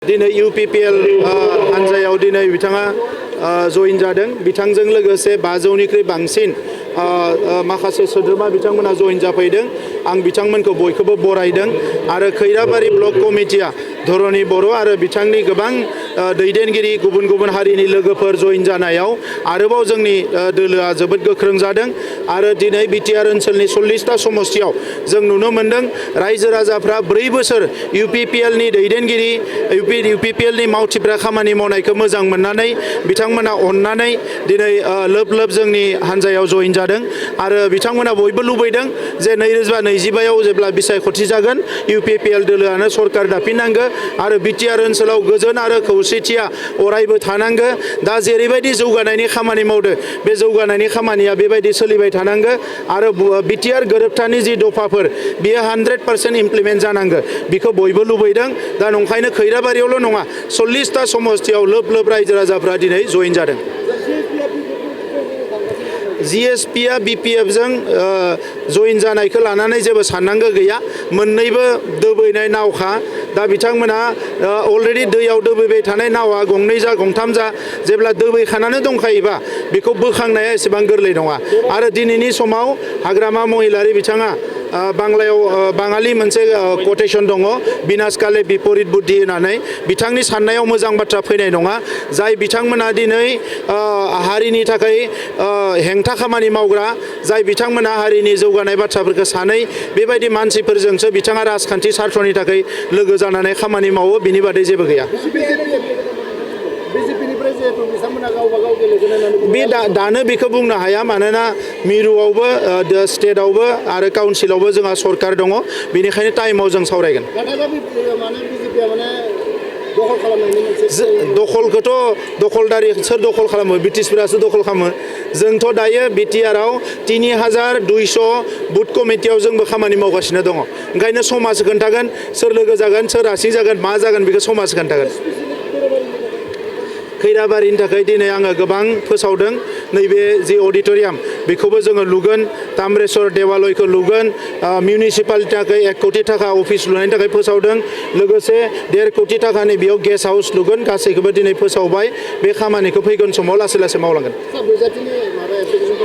दिनै UPPL हानजायाव दिनै बिथाङा जइन जादों बिथांजों लोगोसे 500निख्रुइ बांसिन माखासे सोद्रोमा बिथांमोना जइन जाफैदों आं बिथांमोनखौ बयखौबो बरायदों आरो खैराबारि ब्लक कमिटिया धरणी बर' आरो बिथांनि गोबां दैदेनगिरि गुबुन गुबुन हारिनि लोगोफोर जइन जानायाव आरोबाव जोंनि दोलोआ जोबोद गोख्रों जादों आरो दिनै बिटिआर ओनसोलनि 40टा समस्तियाव जों नुनो मोन्दों रायजो राजाफ्रा 4 बोसोर UPPL नि दैदेनगिरि UPPL नि मावथिफ्रा खामानि मावनायखौ मोजां मोननानै बिथांमोना अननानै दिनै लोब लोब जोंनि हानजायाव जइन जादों आरो बिथांमोना बयबो लुबैदों जे 2025आव जेब्ला बिसायख'थि जागोन UPPL दोलोआनो सरकार दाफिननांगौ आरो बिटिआर ओनसोलाव गोजोन आरो खौसेथिया अरायबो थानांगौ दा जेरैबायदि जौगानायनि खामानि मावदो बे जौगानायनि खामानिया बेबायदि सोलिबाय थानांगौ आरो बिटिआर गोरोबथानि जि दफाफोर बियो 100% इमप्लिमेन्ट जानांगौ बेखौ बयबो लुबैदों दा नंखायनो खैराबारियावल' नङा 40टा समस्तियाव लोब लोब रायजो राजाफ्रा दिनै जइन जादों GSPआ BPFजों जइन जानायखौ लानानै जेबो साननांगौ गैया मोननैबो दोबैनाय नावखा दा बिथांमोना अलरेडि दैयाव दोबैबाय थानाय नावा गंनै जा गंथाम जा जेब्ला दोबैखानानै दंखायोबा बेखौ बोखांनाया एसेबां गोरलै नङा आरो दिनैनि समाव हाग्रामा महिलारि बिथाङा बांलायाव बाङालि मोनसे कटेसन दङ बिनाशकाले बिपरित बुद्धि होननानै बिथांनि साननायाव मोजां बाथ्रा फैनाय नङा जाय बिथांमोना दिनै हारिनि थाखाय हेंथा खामानि मावग्रा जाय बिथांमोना हारिनि जौगानाय बाथ्राफोरखौ सानै बेबायदि मानसिफोरजोंसो बिथाङा राजखान्थि सार्थनि थाखाय लोगो जानानै खामानि मावो बिनि बादै जेबो गैया बे दानो बेखौ बुंनो हाया मानोना मिरुआवबो स्टेटआवबो आरो काउन्सिलावबो जोंहा सरकार दङ बेनिखायनो टाइमाव जों सावरायगोन दखलखौथ' दखलदारि सोर दखल खालामो ब्रिटिशफोरासो दखल खालामो जोंथ' दायो बिटिआरआव 3200 बुथ कमिटियाव जोंबो खामानि मावगासिनो दङ ओंखायनो समाज खोन्थागोन सोर लोगो जागोन सोर रासि जागोन मा जागोन बेखौ समाज खोन्थागोन खैराबारिनि थाखाय दिनै आङो गोबां फोसावदों नैबे जि अडिट'रियाम बेखौबो जोङो लुगोन ताम्रेश्वर देवालयखौ लुगोन मिउनिसिपालिटिनि थाखाय 1 कोटि थाखा अफिस लुनायनि थाखाय फोसावदों लोगोसे 1.5 कोटि थाखानि बेयाव गेस्ट हाउस लुगोन गासैखौबो दिनै फोसावबाय बे खामानिखौ फैगोन समाव लासै लासै मावलांगोन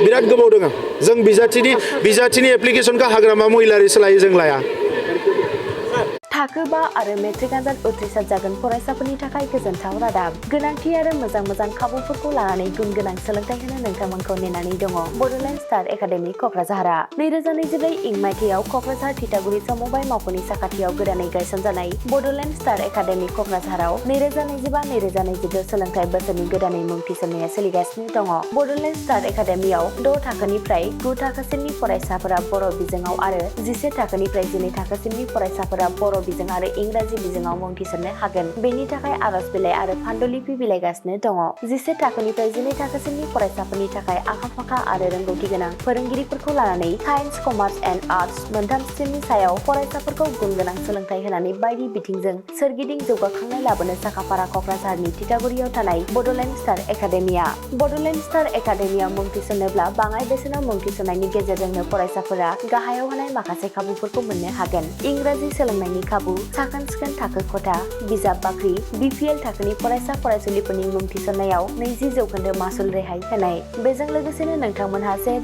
बिराद गोबाव दङ जों बिजाथिनि एप्लिकेसनखौ हाग्रामा महिलारिसो लायो जों लाया थाखो 5 आरो मेट्रिक आनजाद उथ्रिसार जागोन फरायसाफोरनि थाखाय गोजोनथाव रादाब गोनांथि आरो मोजां खाबुफोरखौ लानानै गुन गोनां सोलोंथाइ होनो नोंथांमोनखौ नेनानै दङ बड'लेण्ड स्टार एकाडेमि क'क्राझारआ 2024 इं मायथाइयाव क'क्राझार थिथागुरि समबाय मावख'नि साखाथियाव गोदानै गायसनजानाय बड'लेण्ड स्टार एकाडेमि क'क्राझाराव 2025-2026 सोलोंथाइ बोसोरनि गोदानै मुं थिसननाया सोलिगासिनो दङ बड'लेण्ड स्टार एकाडेमियाव 6 थाखोनिफ्राय 9 थाखोसिमनि फरायसाफोरा बर' बिजोङाव आरो 11 थाखोनिफ्राय 12 थाखोसिमनि फरायसाफोरा बर' बिजों आरो इंराजि बिजोङाव मुं थिसननो हागोन बेनि थाखाय आर'ज बिलाइ आरो फान्डुलिपि बिलाइगासिनो दङ 11 थाखोनिफ्राय 12 थाखोसिमनि फरायसाफोरनि थाखाय आखा-फाखा आरो रोंगौथि गोनां फोरोंगिरिफोरखौ लानानै साइन्स कमार्स एन्ड आर्टस मोनथाम स्ट्रिमनि सायाव फरायसाफोरखौ गुन गोनां सोलोंथाइ होनानै बायदि बिथिंजों सोरगिदिं जौगाखांनाय लाबोनो साखाफारा क'क्राझारनि थिथागुरियाव थानाय Bodoland star academia Bodoland star एकाडेमियाव मुं थिसननोब्ला बाङाय बेसेनाव मुं थिसननायनि गेजेरजोंनो फरायसाफोरा गाहायाव होनाय माखासे खाबुफोरखौ मोननो हागोन इंराजि सोलोंनायनि खाबु साखोन-सिखोन थाखो खथा बिजाब बाख्रि BPL थाखोनि फरायसा फरायसुलिफोरनि मुं थिसननायाव 20% मासुल रेहाय होनाय बेजों लोगोसेनो नोंथांमोनहा JEE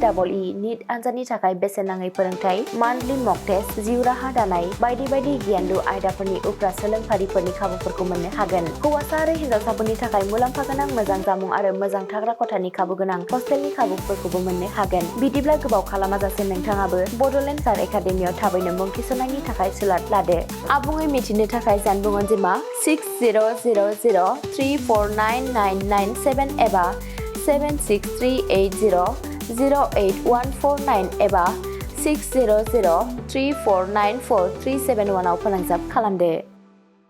नीट आनजादनि थाखाय बेसेन नाङै फोरोंथाय मान्थलि मक टेस्ट जिउ राहा दानाय बायदि गियानलु आयदाफोरनि उफ्रा सोलोंफारिफोरनि खाबुफोरखौ मोननो हागोन हौवासा आरो हिन्जावसाफोरनि थाखाय मुलाम्फा गोनां मोजां जामुं आरो मोजां थाग्रा खथानि खाबु गोनां हस्टेलनि खाबुफोरखौबो मोननो हागोन बिदिब्ला गोबाव खालामाजासे नोंथाङाबो बड'लेण्ड स्टार एकाडेमियाव थाबैनो मुं थिसननायनि थाखाय सुलाद लादो आबुङै मिथिनो थाखाय जानबुं अनजिमा 6000349997 एबा 7638008149 एबा 6003494371 आव फोनांजाब खालामदो